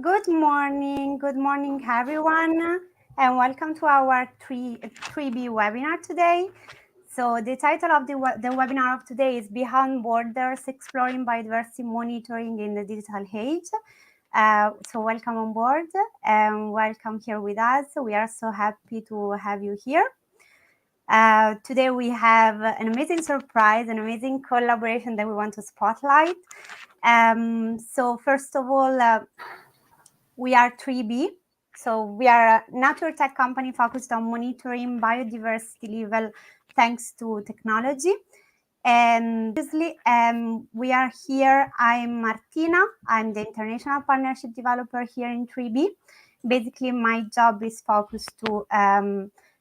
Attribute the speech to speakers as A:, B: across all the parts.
A: Good morning, everyone, and welcome to our 3B webinar today. So the title of the webinar of today is Beyond Borders, Exploring Biodiversity Monitoring in the Digital Age. So welcome on board and welcome here with us. We are so happy to have you here. Today we have an amazing surprise, an amazing collaboration that we want to spotlight. So first of all, we are 3B. So we are a nature tech company focused on monitoring biodiversity level thanks to technology. And obviously, we are here. I'm Martina. I'm the international partnership developer here in 3B. Basically, my job is focused to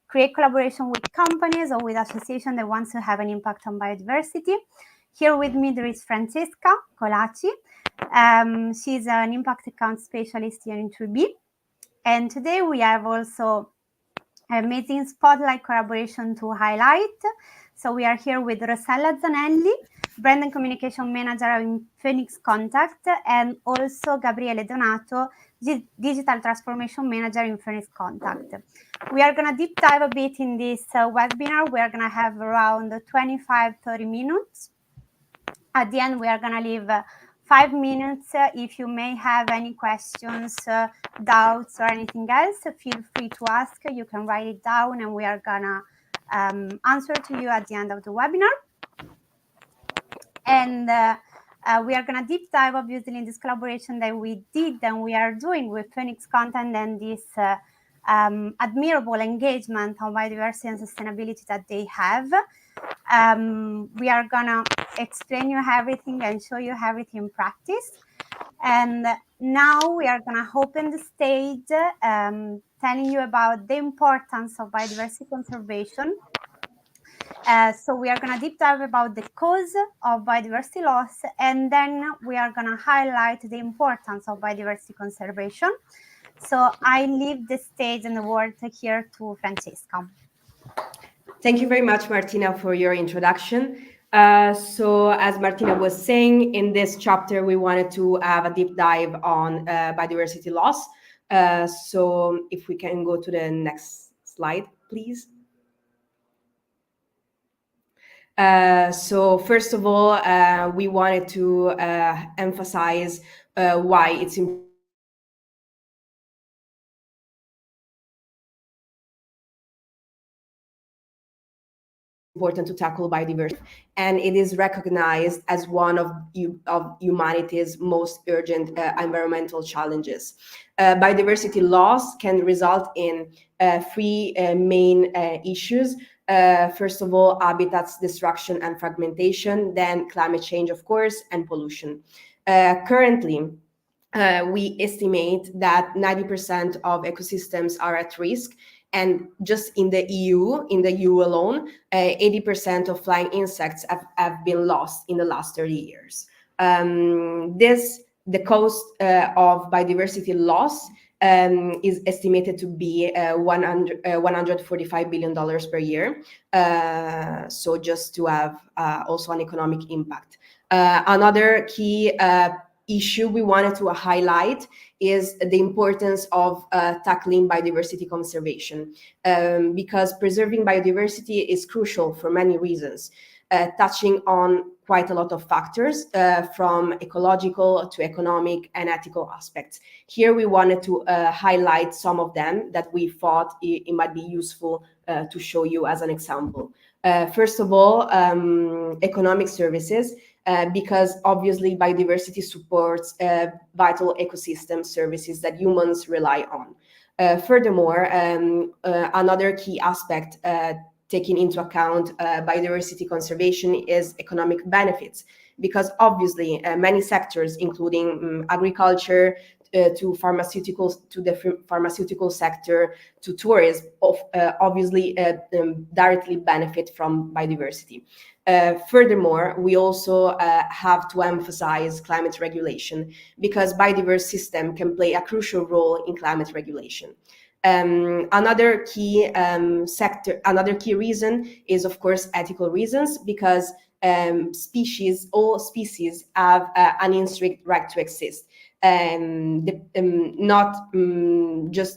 A: create collaboration with companies or with associations that want to have an impact on biodiversity. Here with me, there is Francesca Colacci. She's an impact account specialist here in 3B. And today we have also an amazing spotlight collaboration to highlight. So we are here with Rossella Zanelli, Brand and Communication Manager in Phoenix Contact, and also Gabriele Donato, Digital Transformation Manager in Phoenix Contact. We are going to deep dive a bit in this webinar. We are going to have around 25-30 minutes. At the end, we are going to leave 5 minutes. If you may have any questions, doubts, or anything else, feel free to ask. You can write it down, and we are going to answer to you at the end of the webinar. And we are going to deep dive, obviously, in this collaboration that we did and we are doing with Phoenix Content and this admirable engagement on biodiversity and sustainability that they have. We are going to explain you everything and show you everything in practice. And now we are going to open the stage telling you about the importance of biodiversity conservation. So we are going to deep dive about the cause of biodiversity loss, and then we are going to highlight the importance of biodiversity conservation. So I leave the stage and the word here to Francesca.
B: Thank you very much, Martina, for your introduction. So as Martina was saying, in this chapter, we wanted to have a deep dive on biodiversity loss. So if we can go to the next slide, please. So first of all, we wanted to emphasize why it's important to tackle biodiversity, and it is recognized as one of humanity's most urgent environmental challenges. Biodiversity loss can result in three main issues. First of all, habitats destruction and fragmentation, then climate change, of course, and pollution. Currently, we estimate that 90% of ecosystems are at risk. And just in the EU alone, 80% of flying insects have been lost in the last 30 years. The cost of biodiversity loss is estimated to be $145 billion per year. So just to have also an economic impact. Another key issue we wanted to highlight is the importance of tackling biodiversity conservation, because preserving biodiversity is crucial for many reasons, touching on quite a lot of factors, from ecological to economic and ethical aspects. Here we wanted to highlight some of them that we thought it might be useful to show you as an example. First of all, economic services, because obviously biodiversity supports vital ecosystem services that humans rely on. Furthermore, another key aspect taking into account biodiversity conservation is economic benefits, because obviously many sectors, including agriculture, to pharmaceuticals, to the pharmaceutical sector, to tourism, obviously directly benefit from biodiversity. Furthermore, we also have to emphasize climate regulation, because biodiverse system can play a crucial role in climate regulation. Another key reason is, of course, ethical reasons, because all species have an intrinsic right to exist.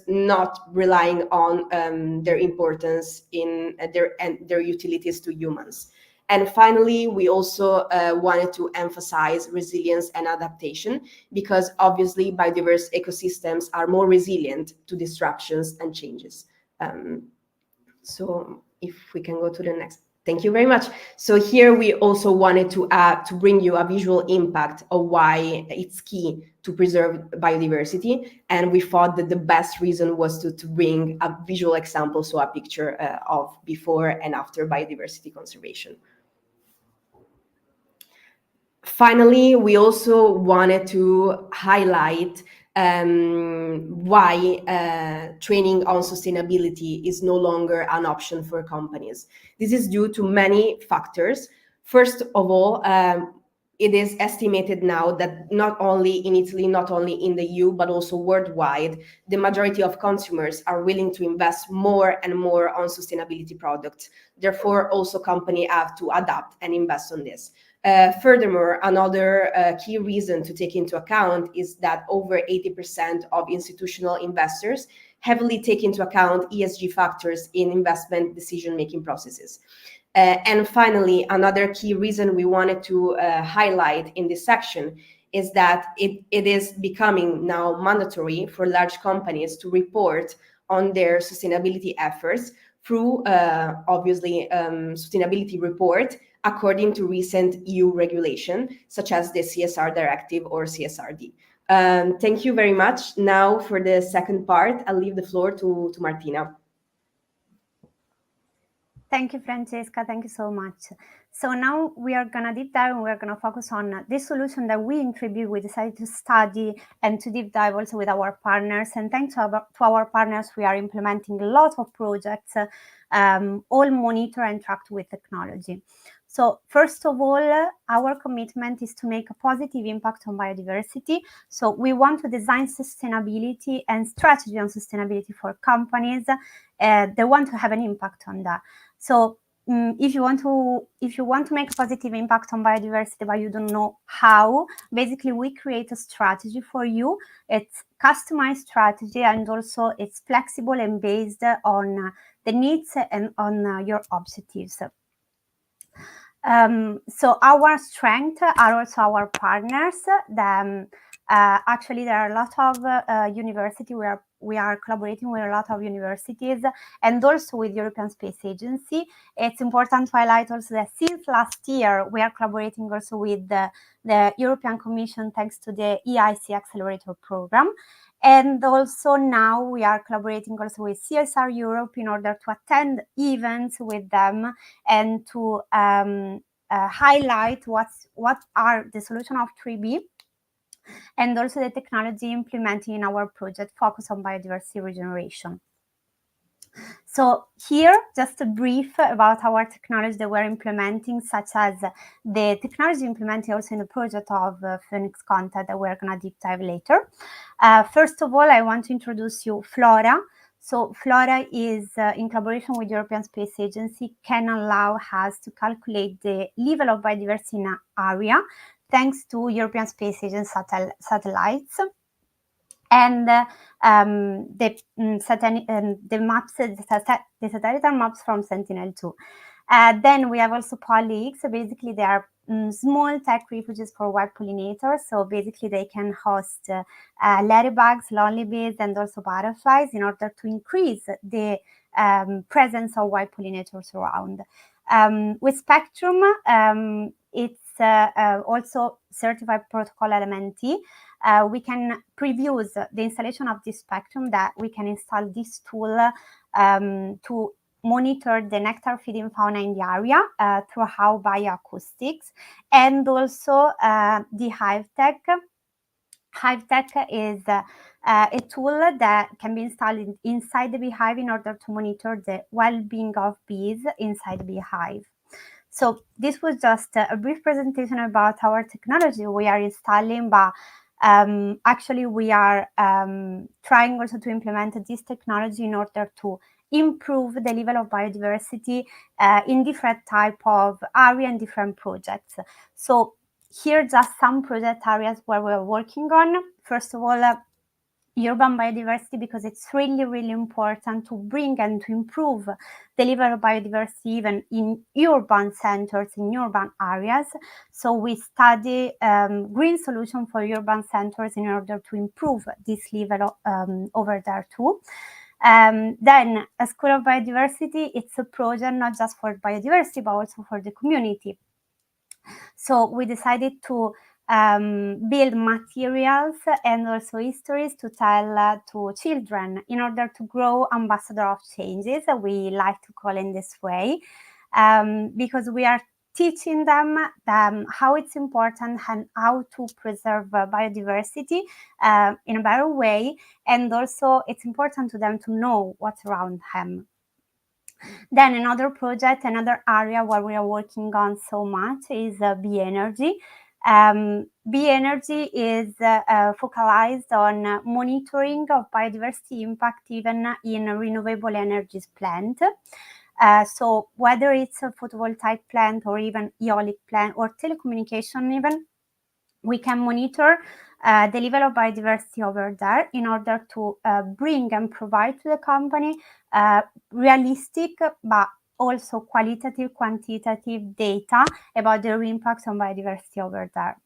B: not relying on their importance in their utilities to humans. And finally, we also wanted to emphasize resilience and adaptation, because obviously biodiverse ecosystems are more resilient to disruptions and changes. So if we can go to the next. Thank you very much. So here we also wanted to bring you a visual impact of why it's key to preserve biodiversity. And we thought that the best reason was to bring a visual example, so a picture of before and after biodiversity conservation. Finally, we also wanted to highlight why training on sustainability is no longer an option for companies. This is due to many factors. First of all, it is estimated now that not only in Italy, not only in the EU, but also worldwide, the majority of consumers are willing to invest more and more on sustainability products. Therefore, also companies have to adapt and invest on this. Furthermore, another key reason to take into account is that over 80% of institutional investors heavily take into account ESG factors in investment decision-making processes. And finally, another key reason we wanted to highlight in this section is that it is becoming now mandatory for large companies to report on their sustainability efforts through, obviously, sustainability report according to recent EU regulation, such as the CSR Directive or CSRD. Thank you very much. Now, for the second part, I'll leave the floor to Martina.
A: Thank you, Francesca. Thank you so much. So now we are going to deep dive and we're going to focus on the solution that we in 3B we decided to study and to deep dive also with our partners. And thanks to our partners, we are implementing a lot of projects, all monitored and tracked with technology. So first of all, our commitment is to make a positive impact on biodiversity. So we want to design sustainability and strategy on sustainability for companies that want to have an impact on that. So if you want to make a positive impact on biodiversity, but you don't know how, basically we create a strategy for you. It's customized strategy, and also it's flexible and based on the needs and on your objectives. So our strengths are also our partners. Actually, there are a lot of universities. We are collaborating with a lot of universities and also with European Space Agency. It's important to highlight also that since last year, we are collaborating also with the European Commission thanks to the EIC Accelerator Program. And also now we are collaborating also with CSR Europe in order to attend events with them and to highlight what are the solution of 3B and also the technology implemented in our project focus on biodiversity regeneration. So here, just a brief about our technology that we're implementing, such as the technology implemented also in the project of Phoenix Content that we're going to deep dive later. First of all, I want to introduce you Flora. So Flora is, in collaboration with European Space Agency, can allow us to calculate the level of biodiversity in an area thanks to European Space Agency satellites. And the maps, the satellitary maps from Sentinel-2. Then we have also polyx. So basically, they are small tech refuges for wild pollinators. So basically, they can host ladybugs, lonely bees, and also butterflies in order to increase the presence of wild pollinators around. With Spectrum, it's also certified protocol element T. We can preview the installation of this spectrum that we can install this tool to monitor the nectar feeding fauna in the area throughout bioacoustics, and also the HiveTech. HiveTech is a tool that can be installed inside the beehive in order to monitor the well-being of bees inside the beehive. So this was just a brief presentation about our technology we are installing, but actually we are trying also to implement this technology in order to improve the level of biodiversity in different type of area and different projects. So here just some project areas where we're working on. First of all, urban biodiversity, because it's really, really important to bring and to improve the level of biodiversity even in urban centers, in urban areas. So we study green solution for urban centers in order to improve this level over there too. Then a School of Biodiversity, it's a project not just for biodiversity, but also for the community. So we decided to build materials and also histories to tell to children in order to grow ambassador of changes, we like to call in this way, because we are teaching them how it's important and how to preserve biodiversity in a better way, and also it's important to them to know what's around them. Then another project, another area where we are working on so much is bee energy. Bee energy is focalized on monitoring of biodiversity impact even in renewable energies plant. So whether it's a photovoltaic plant or even eolic plant or telecommunication even, we can monitor the level of biodiversity over there in order to bring and provide to the company realistic but also qualitative, quantitative data about their impacts on biodiversity over there.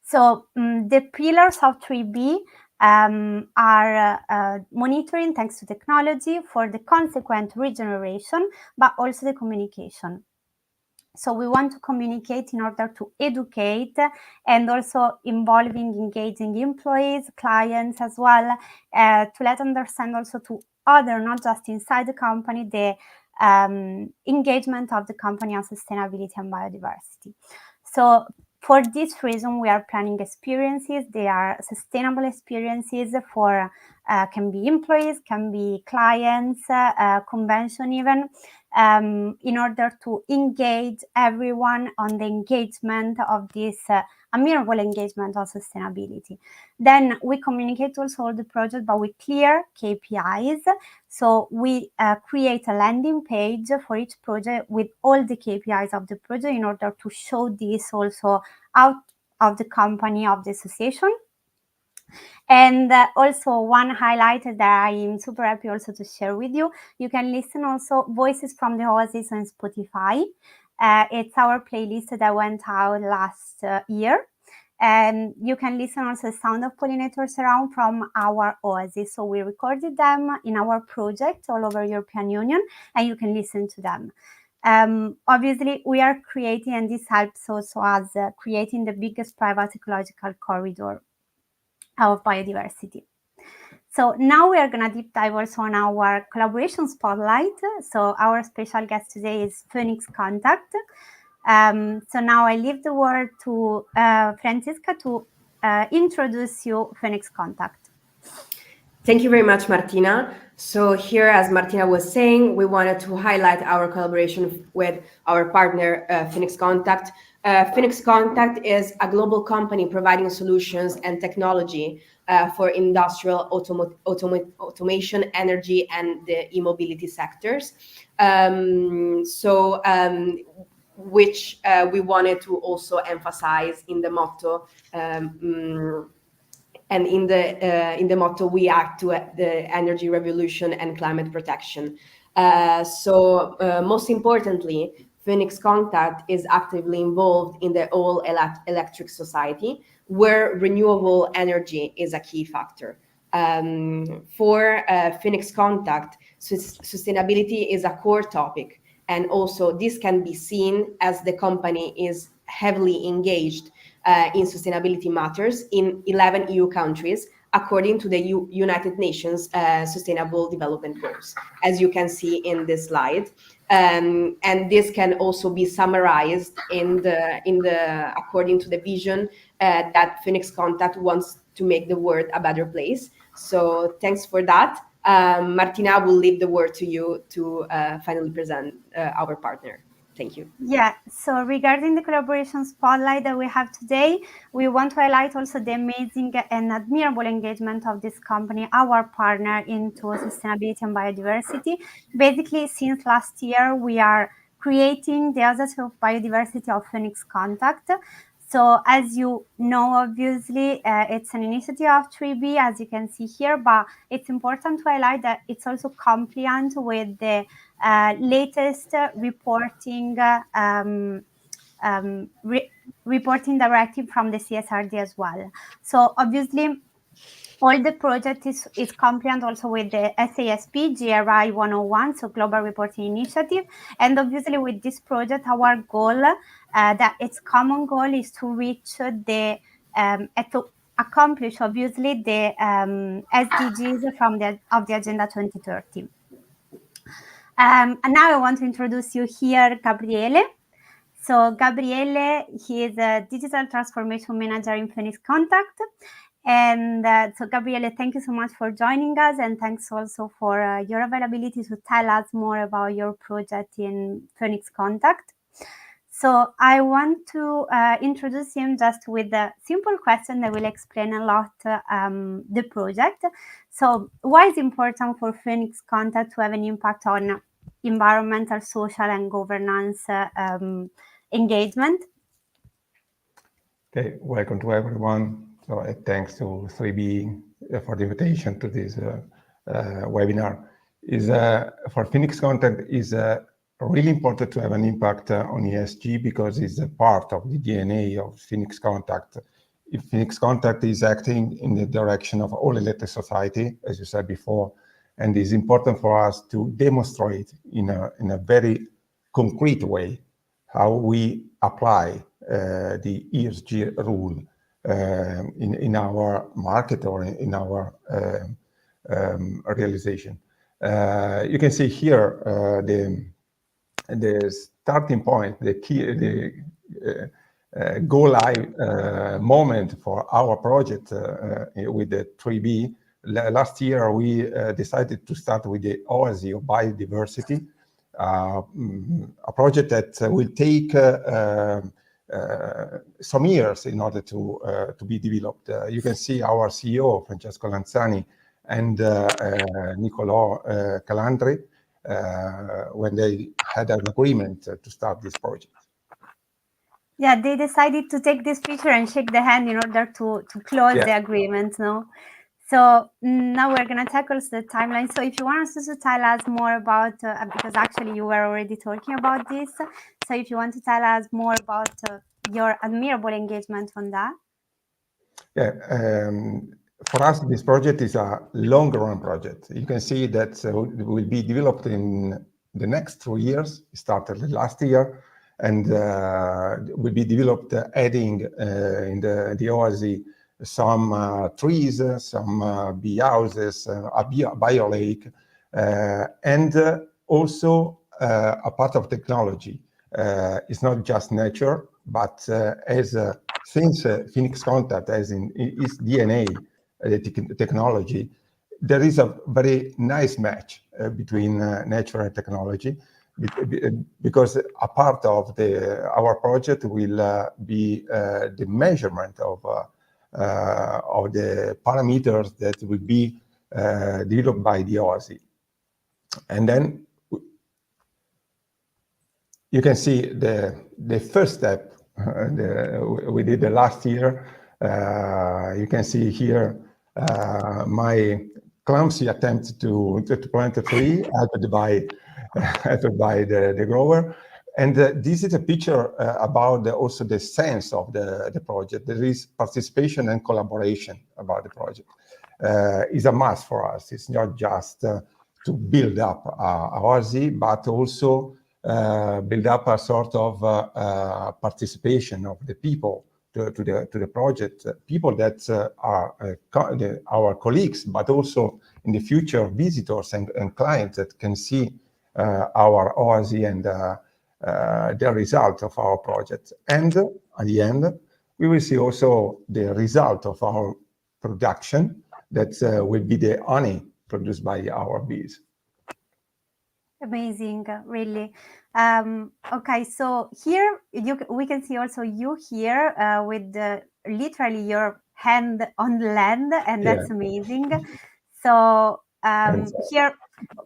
A: So the pillars of 3B are monitoring thanks to technology for the consequent regeneration, but also the communication. So we want to communicate in order to educate and also involving, engaging employees, clients as well, to let understand also to other, not just inside the company, the engagement of the company on sustainability and biodiversity. So for this reason, we are planning experiences. They are sustainable experiences for can be employees, can be clients, convention even, in order to engage everyone on the engagement of this admirable engagement on sustainability. Then we communicate also all the project, but with clear KPIs. So we create a landing page for each project with all the KPIs of the project in order to show this also out of the company, of the association. And also one highlight that I'm super happy also to share with you, you can listen also Voices from the Oasis on Spotify. It's our playlist that went out last year. And you can listen also the sound of pollinators around from our oasis. So we recorded them in our project all over European Union, and you can listen to them. Obviously, we are creating, and this helps also us creating the biggest private ecological corridor of biodiversity. So now we are going to deep dive also on our collaboration spotlight. So our special guest today is Phoenix Contact. So now I leave the word to Francisca to introduce you Phoenix Contact.
B: Thank you very much, Martina. So here, as Martina was saying, we wanted to highlight our collaboration with our partner, Phoenix Contact. Phoenix Contact is a global company providing solutions and technology for industrial automation, energy, and the e-mobility sectors. Which we wanted to also emphasize in the motto. And in the motto, we act to the energy revolution and climate protection. Most importantly, Phoenix Contact is actively involved in the all-electric society, where renewable energy is a key factor. For Phoenix Contact, sustainability is a core topic, and also this can be seen as the company is heavily engaged in sustainability matters in 11 EU countries, according to the United Nations Sustainable Development Goals, as you can see in this slide. And this can also be summarized in the according to the vision that Phoenix Contact wants to make the world a better place. So thanks for that. Martina, will leave the word to you to finally present our partner. Thank you.
A: Yeah, so regarding the collaboration spotlight that we have today, we want to highlight also the amazing and admirable engagement of this company, our partner into sustainability and biodiversity. Basically, since last year, we are creating the Assets of Biodiversity of Phoenix Contact. So as you know, obviously, it's an initiative of 3B, as you can see here, but it's important to highlight that it's also compliant with the latest reporting reporting directive from the CSRD as well. So obviously, all the project is compliant also with the SASP GRI 101, so Global Reporting Initiative. And obviously with this project, our goal, that its common goal is to reach the, to accomplish obviously the SDGs from of the Agenda 2030. And now I want to introduce you here, Gabriele. So Gabriele, he is a digital transformation manager in Phoenix Contact. And so Gabriele, thank you so much for joining us, and thanks also for your availability to tell us more about your project in Phoenix Contact. So I want to introduce him just with a simple question that will explain a lot the project. So why is it important for Phoenix Contact to have an impact on environmental, social, and governance engagement?
C: Okay, welcome to everyone. So thanks to 3B for the invitation to this webinar. For Phoenix Contact is really important to have an impact on ESG because it's a part of the DNA of Phoenix Contact. If Phoenix Contact is acting in the direction of all electric society, as you said before, and it's important for us to demonstrate in a very concrete way how we apply the ESG rule in our market or in our realization. You can see here the starting point, the key, the go live moment for our project with the 3B. Last year, we decided to start with the oasis of biodiversity, a project that will take some years in order to be developed. You can see our CEO, Francesco Lanzani, and Nicolò Calandri, when they had an agreement to start this project.
A: Yeah, they decided to take this picture and shake the hand in order to close the agreement, no? So now we're going to tackle the timeline. So if you want us to tell us more about, because actually you were already talking about this, so if you want to tell us more about your admirable engagement on that.
C: Yeah, for us, this project is a long-run project. You can see that it will be developed in the next 2 years. It started last year, and will be developed adding in the oasis some trees, some bee houses, a bio lake, and also a part of technology. It's not just nature, but since Phoenix Contact has in its DNA technology, there is a very nice match between nature and technology, because a part of our project will be the measurement of the parameters that will be developed by the oasis. And then you can see the first step we did the last year. You can see here my clumsy attempt to plant a tree helped by the grower. And this is a picture about also the sense of the project. There is participation and collaboration about the project. It's a must for us. It's not just to build up a oasis, but also build up a sort of participation of the people to the project, people that are our colleagues, but also in the future visitors and clients that can see our oasis and the result of our project. And at the end, we will see also the result of our production that will be the honey produced by our bees.
A: Amazing, really. Okay, so here we can see also you here with literally your hand on land, and that's amazing. So here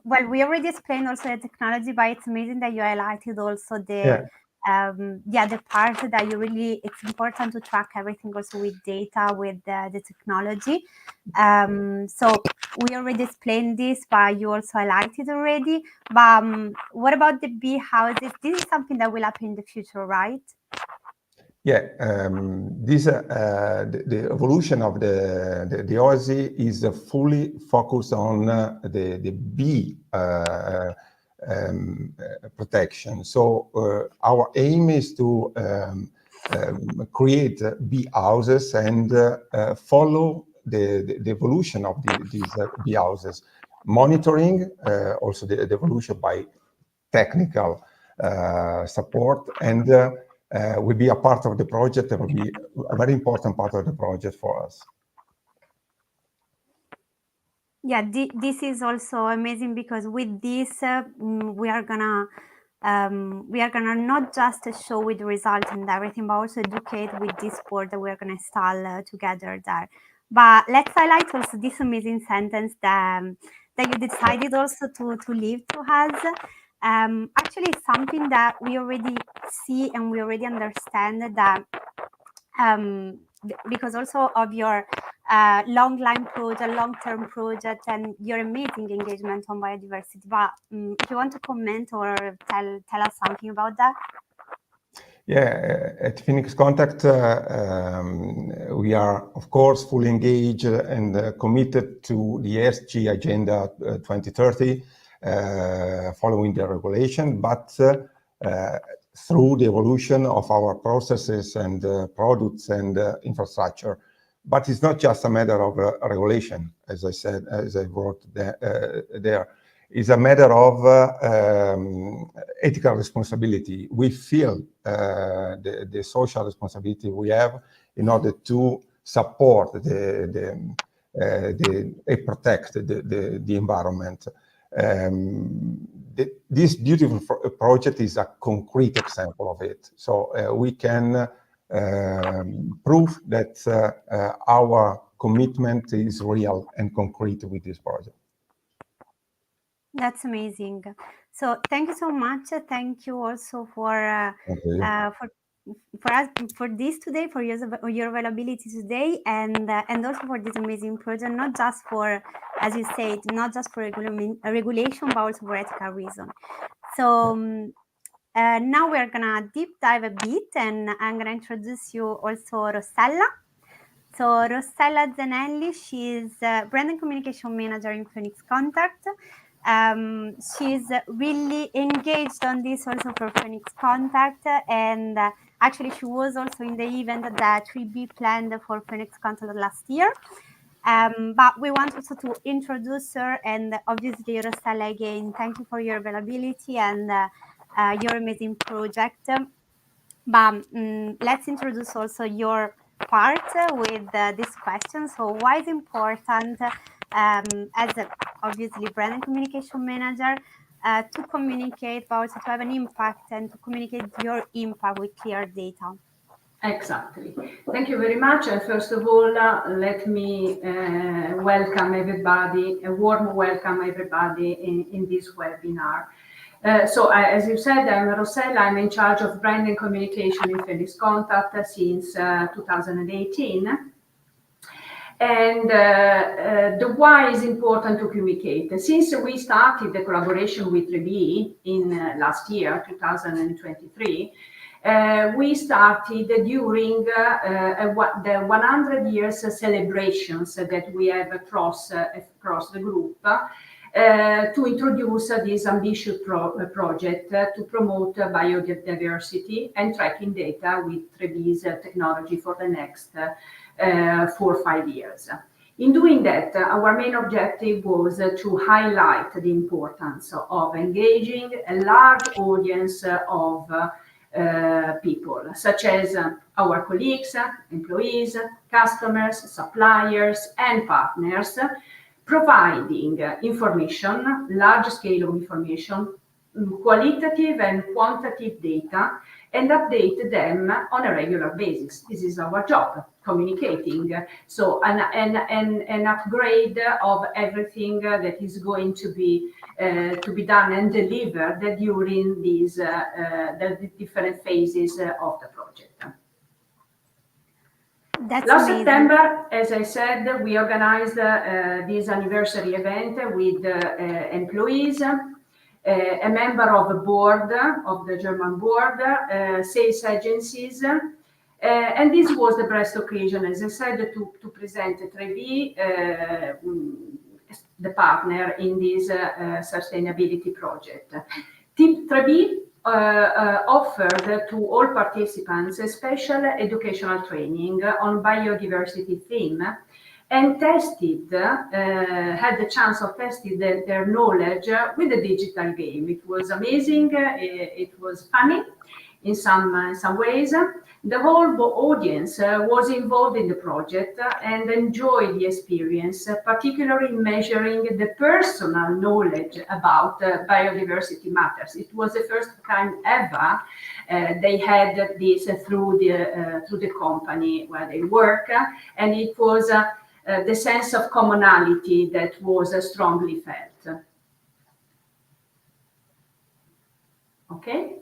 A: well, we already explained also the technology, but it's amazing that you highlighted also the the part that you really, it's important to track everything also with data, with the technology. So we already explained this, but you also highlighted already. But what about the bee houses? This is something that will happen in the future, right?
C: Yeah, the evolution of the OSI is fully focused on the bee protection. So our aim is to create bee houses and follow the evolution of these bee houses, monitoring also the evolution by technical support, and will be a part of the project. It will be a very important part of the project for us.
A: Yeah, this is also amazing, because with this we are gonna not just show with the result and everything, but also educate with this board that we're gonna install together there. But let's highlight also this amazing sentence that you decided also to leave to us. Actually, it's something that we already see and we already understand that because also of your long-term project and your amazing engagement on biodiversity. But if you want to comment or tell us something about that.
C: Yeah, at Phoenix Contact, we are, of course, fully engaged and committed to the ESG Agenda 2030, following the regulation, but through the evolution of our processes and products and infrastructure. But it's not just a matter of regulation, as I said, as I wrote there. It's a matter of ethical responsibility. We feel the social responsibility we have in order to support and protect the environment. This beautiful project is a concrete example of it. So we can prove that our commitment is real and concrete with this project.
A: That's amazing. So thank you so much. Thank you also for this today, for your availability today, and also for this amazing project. Not just for, as you said, not just for regulation, but also for ethical reason. So now we're gonna deep dive a bit, and I'm gonna introduce you also Rossella. So Rossella Zanelli, she's brand and communication manager in Phoenix Contact. She's really engaged on this also for Phoenix Contact, and actually she was also in the event that 3B planned for Phoenix Contact last year. But we want also to introduce her, and obviously Rossella, again, thank you for your availability and your amazing project. But let's introduce also your part with this question. So why is it important as obviously brand and communication manager to communicate, but also to have an impact and to communicate your impact with clear data?
D: Exactly. Thank you very much. And first of all, let me welcome everybody, a warm welcome everybody in this webinar. So as you said, I'm Rossella. I'm in charge of brand and communication in Phoenix Contact since 2018. And the why is important to communicate. Since we started the collaboration with 3B in last year, 2023, we started during the 100 years celebrations that we have across the group, to introduce this ambitious project to promote biodiversity and tracking data with 3B's technology for the next 4 or 5 years. In doing that, our main objective was to highlight the importance of engaging a large audience of people, such as our colleagues, employees, customers, suppliers, and partners, providing information, large scale of information, qualitative and quantitative data, and update them on a regular basis. This is our job, communicating. So an upgrade of everything that is going to be done and delivered during these the different phases of the project.
A: That's
D: Last
A: amazing.
D: September, as I said, we organized this anniversary event with employees, a member of the board, of the German board, sales agencies, and this was the best occasion, as I said, to present Trebi, the partner in this sustainability project. Team Trebi offered to all participants a special educational training on biodiversity theme, and tested, had the chance of testing their knowledge with a digital game. It was amazing, it was funny in some ways. The whole audience was involved in the project and enjoyed the experience, particularly measuring the personal knowledge about biodiversity matters. It was the first time ever they had this through the company where they work, and it was the sense of commonality that was strongly felt. Okay.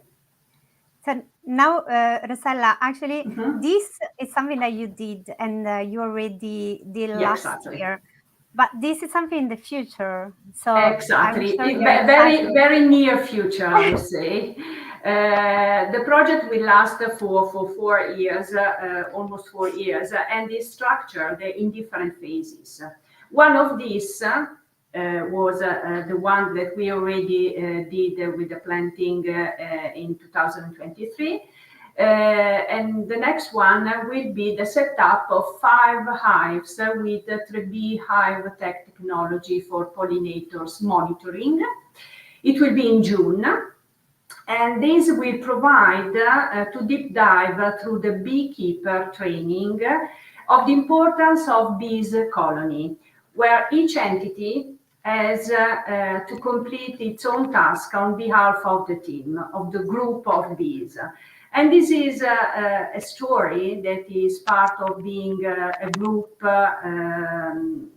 A: So now, Rossella, actually, this is something that you did and you already did last year. But this is something in the future. So
D: exactly,
A: I'm sure
D: very near future, I would say. The project will last for 4 years, almost 4 years, and is structured in different phases. One of these was the one that we already did with the planting in 2023. And the next one will be the setup of 5 hives with the Trebi hive tech technology for pollinators monitoring. It will be in June. And this will provide to deep dive through the beekeeper training of the importance of bees colony, where each entity has to complete its own task on behalf of the team, of the group of bees. And this is a story that is part of being a group in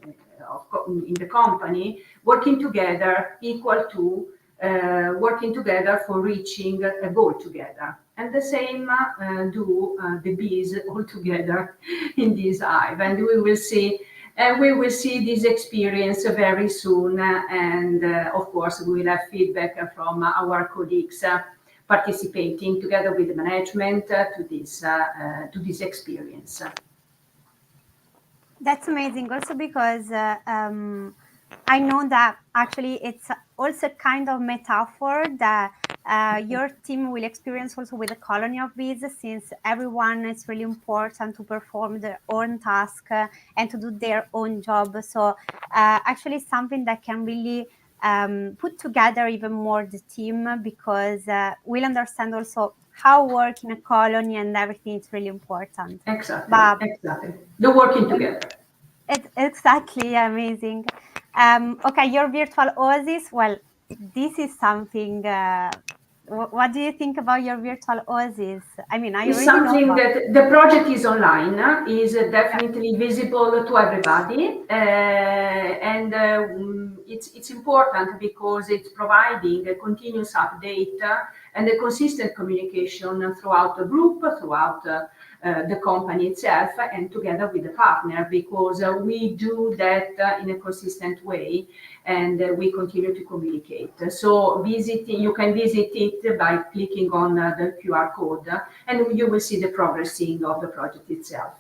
D: the company, working together, equal to working together for reaching a goal together. And the same do the bees all together in this hive. And we will see this experience very soon. And of course, we will have feedback from our colleagues participating together with the management to this experience.
A: That's amazing. Also because I know that actually it's also kind of metaphor that your team will experience also with a colony of bees, since everyone is really important to perform their own task and to do their own job. So actually something that can really put together even more the team, because we'll understand also how work in a colony and everything is really important.
D: Exactly. The working together.
A: It's exactly amazing. Okay, your virtual oasis. Well, this is something. What do you think about your virtual oasis? I mean,
D: it's something that the project is online, is definitely visible to everybody, and it's important because it's providing a continuous update and a consistent communication throughout the group, throughout the company itself, and together with the partner, because we do that in a consistent way, and we continue to communicate. So you can visit it by clicking on the QR code, and you will see the progressing of the project itself.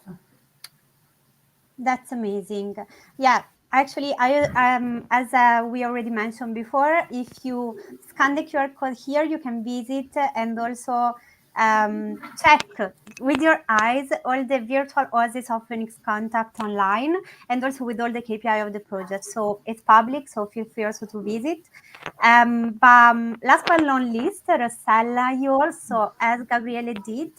A: That's amazing. Yeah, actually, as we already mentioned before, if you scan the QR code here, you can visit and also check with your eyes all the virtual oasis of Phoenix Contact online, and also with all the KPI of the project. So it's public, so feel free also to visit. But last but not least, Rossella, you also, as Gabriele did,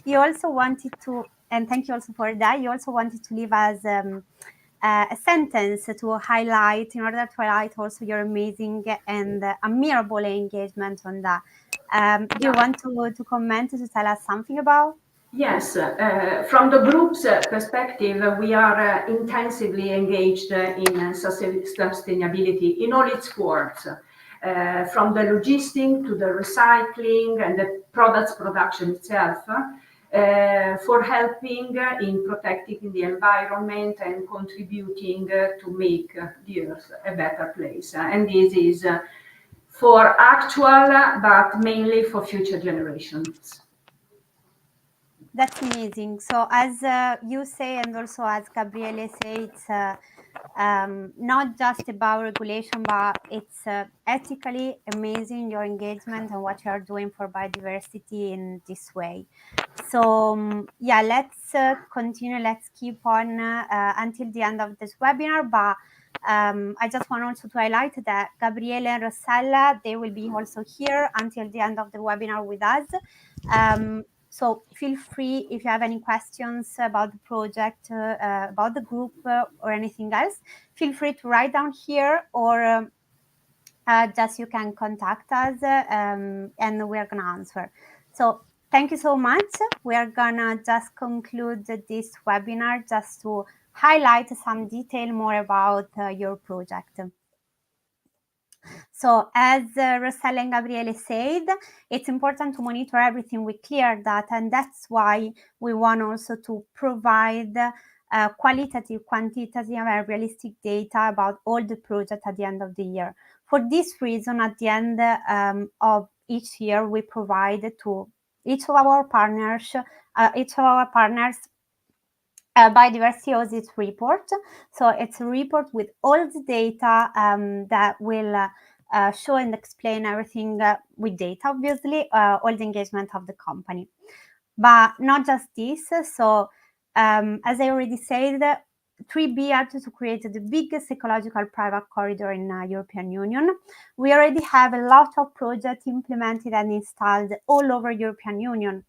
A: you also wanted to, and thank you also for that, you also wanted to leave us a sentence to highlight, in order to highlight also your amazing and admirable engagement on that. Do you want to comment, to tell us something about?
D: Yes, from the group's perspective, we are intensively engaged in sustainability in all its forms, from the logistics to the recycling and the products production itself, for helping in protecting the environment and contributing to make the earth a better place. And this is for actual, but mainly for future generations.
A: That's amazing. So as you say, and also as Gabriele said, it's not just about regulation, but it's ethically amazing, your engagement and what you are doing for biodiversity in this way. So yeah, let's continue. Let's keep on until the end of this webinar. But I just want also to highlight that Gabriele and Rossella, they will be also here until the end of the webinar with us. So feel free, if you have any questions about the project, about the group or anything else, feel free to write down here, or just you can contact us and we're gonna answer. So thank you so much. We are gonna just conclude this webinar just to highlight some detail more about your project. So as Rossella and Gabriele said, it's important to monitor everything with clear data, and that's why we want also to provide qualitative, quantitative, and realistic data about all the projects at the end of the year. For this reason, at the end of each year, we provide to each of our partners, biodiversity audit report. So it's a report with all the data that will show and explain everything with data, obviously, all the engagement of the company. But not just this. So as I already said, 3B had to create the biggest ecological private corridor in European Union. We already have a lot of projects implemented and installed all over European Union.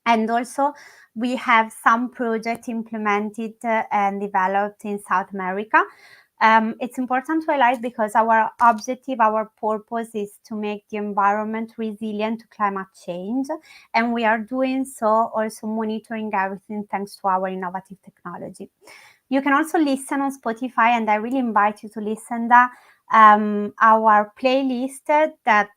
A: And also we have some projects implemented and developed in South America. It's important to highlight because our objective, our purpose is to make the environment resilient to climate change. And we are doing so also monitoring everything thanks to our innovative technology. You can also listen on Spotify, and I really invite you to listen to our playlist that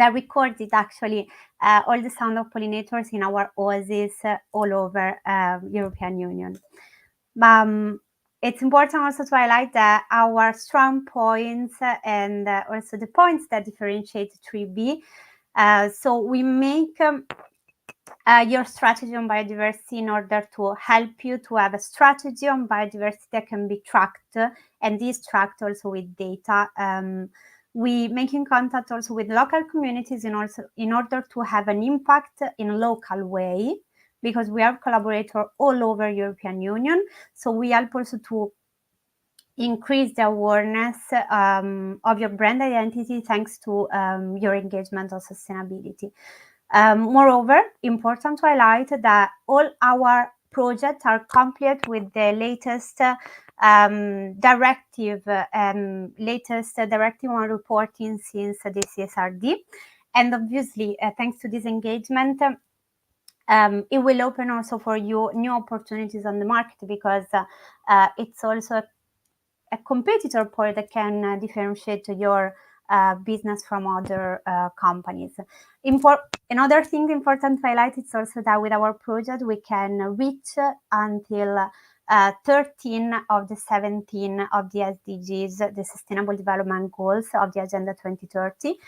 A: recorded actually all the sound of pollinators in our oases all over European Union. It's important also to highlight that our strong points and also the points that differentiate 3B. So we make your strategy on biodiversity in order to help you to have a strategy on biodiversity that can be tracked and is tracked also with data. We make in contact also with local communities in order to have an impact in a local way, because we have collaborators all over European Union. So we help also to increase the awareness of your brand identity thanks to your engagement on sustainability. Moreover, important to highlight that all our projects are complete with the latest directive on reporting since the CSRD. And obviously, thanks to this engagement, it will open also for you new opportunities on the market, because it's also a competitor point that can differentiate your business from other companies. Another thing important to highlight is also that with our project we can reach until 13 of the 17 of the SDGs, the Sustainable Development Goals of the Agenda 2030.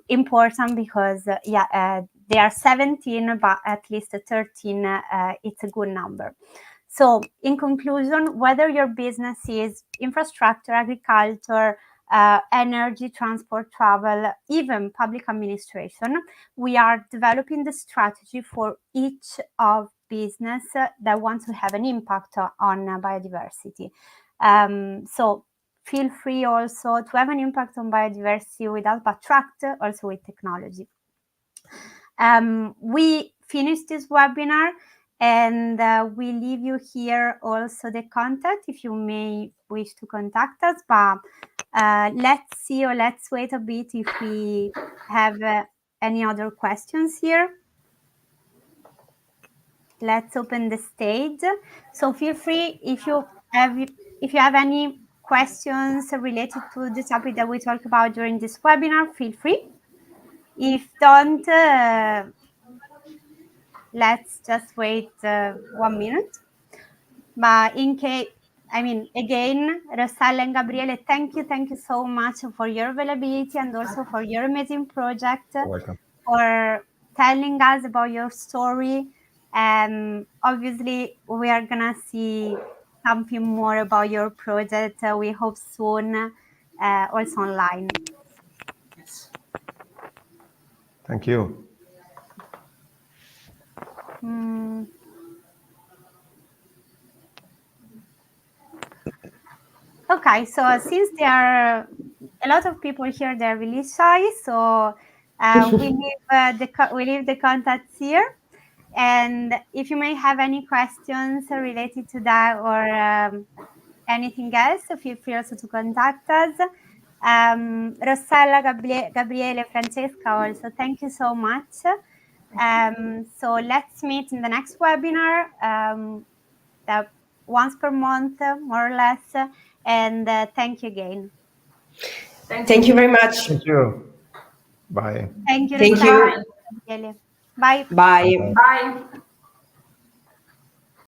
A: Important because they are 17, but at least 13, it's a good number. So in conclusion, whether your business is infrastructure, agriculture, energy, transport, travel, even public administration, we are developing the strategy for each of business that wants to have an impact on biodiversity. So feel free also to have an impact on biodiversity without but tracked also with technology. We finished this webinar, And we leave you here also the contact if you may wish to contact us. But let's see, or let's wait a bit if we have any other questions here. Let's open the stage. So feel free if you have any questions related to the topic that we talked about during this webinar, feel free. If don't, let's just wait 1 minute. But in case, again, Rossella and Gabriele, thank you so much for your availability and also for your amazing project.
C: You're welcome.
A: For telling us about your story. And obviously, we are gonna see something more about your project. We hope soon, also online.
D: Yes.
C: Thank you.
A: Okay, so since there are a lot of people here, they're really shy, so we leave the contacts here. And if you may have any questions related to that or anything else, feel free also to contact us. Rossella, Gabriele, Francesca also, thank you so much. So let's meet in the next webinar, once per month, more or less. And thank you again.
B: Thank you very much.
C: Thank you. Bye.
A: Thank you,
B: Thank
A: Rossella.
B: you.
A: Gabriele. Bye.
B: Bye.
D: Bye.